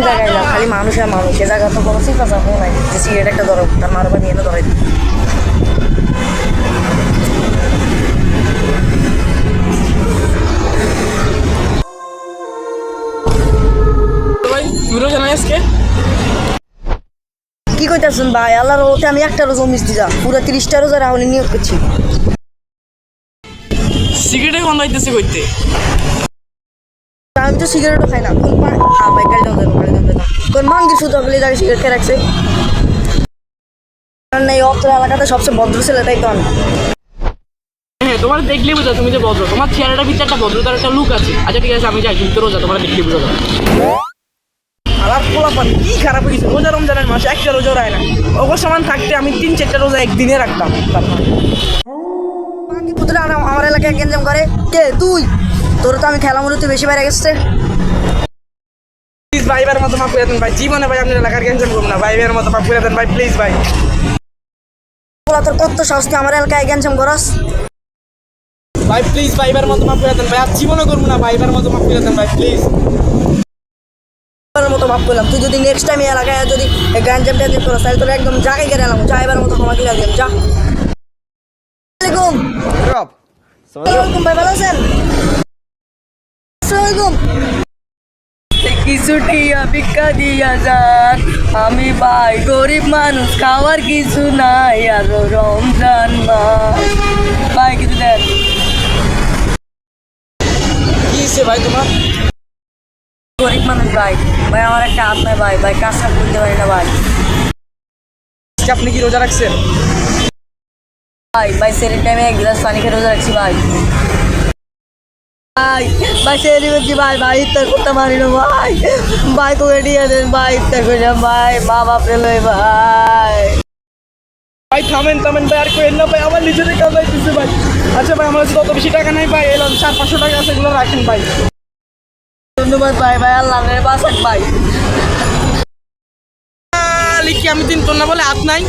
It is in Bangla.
জায়গায় যাও খালি মানুষ আর মানুষ, এ জায়গা তো কোনো চিন্তা চাপো নাই যে সিগারেট একটা ধরো তার মারবা নিয়ে এনে ধরাই দিই। কি কইতাছেন ভাই? আল্লাহর রহমতে আমি একটা রোজা মিস দিলাম, পুরো 30টা রোজা রাহুলের নিয়োগ করছি। সিগারেটে গন্ধ হইতেছে কইতে। আমি তো সিগারেটও খাই না। ভাই গাড়ি দাও কোন মাঙ্গি শুধু বলে যাকে সিগারেট খেয়ে রাখছে। এই অত্র এলাকাতে সবচেয়ে ভদ্র ছেলেটাই তো আমি। হ্যাঁ, তোমার দেখলেই বোঝা তুমি যে ভদ্র, তোমার চেহারাটার ভিতরে একটা ভদ্রতার একটা লুক আছে। আচ্ছা ঠিক আছে, আমি যাই, তুমি তো রোজা, তোমার দেখলেই বোঝা যাবে। আলাপ পোলাপান কি খারাপ হয়েছে, রোজা রমজানের মাসে একটা রোজা রায় না। অবশ্য সমান থাকতে আমি 3-4টা রোজা একদিনে রাখতাম। পুত্র আমার এলাকায় গেঞ্জাম করে কে? তুই? তোর তো আমি খেলা মূলত বেশি বাইরে গেছে। প্লিজ ভাই, এবার মতো মাফ করে দেন ভাই, জীবনে ভাই আপনার এলাকার গেঞ্জাম করবো না ভাই, এবার মতো মাফ করে দেন ভাই, প্লিজ ভাই। তোর কত সাহস তুই আমার এলাকায় গেঞ্জাম করস? ভাই প্লিজ ভাই, এবার মতো মাফ করে দেন ভাই, আর জীবনে করবো না ভাই, এবার মতো মাফ করে দেন ভাই প্লিজ। মতো মাফ করলাম। তুই যদি নেক্সট টাইম এলাকায় যদি গেঞ্জাম টেঞ্জাম করস তাহলে তোর একদম জায়গায় গেলে এলাম। যা এবার মতো ক্ষমা দিয়ে দিলাম, যা। আসসালামাইকুম ভাই, ভালো আছেন? আসসালামাইকুম। কিছু টিয়া ভিক্ষা দিয়া যান, আমি ভাই গরিব মানুষ, খাওয়ার কিছু নাই, আরো রমজান মাস ভাই কিছু দেন। কি হয়েছে ভাই তোমার? গরিব মানুষ ভাই, ভাই আমার একটা হাত নাই ভাই, ভাই কাজ কাজ করতে পারি না ভাই। আপনি কি রোজা রাখছেন? ভাই ভাই সেরের টাইমে 1 গ্লাস পানি খেয়ে রোজা রাখছি ভাই। ভাই ভাই সেরি করছি ভাই, ভাই ইফতার করতে পারি না ভাই, ভাই তোকে দিয়ে দেন ভাই, ইফতার করে ভাই, মা বাপরে লই ভাই। ভাই থামেন থামেন ভাই, আর কেন না ভাই, আমার নিজের কামাই দিচ্ছে ভাই। আচ্ছা ভাই, আমার কাছে অত বেশি টাকা নাই ভাই, এলাম 400-500 টাকা আছে, এগুলো রাখেন ভাই। ধন্যবাদ ভাই, ভাই আল্লাহ আপনার বাঁচাক ভাই। কি আমি দিন তোর না বলে হাত নাই?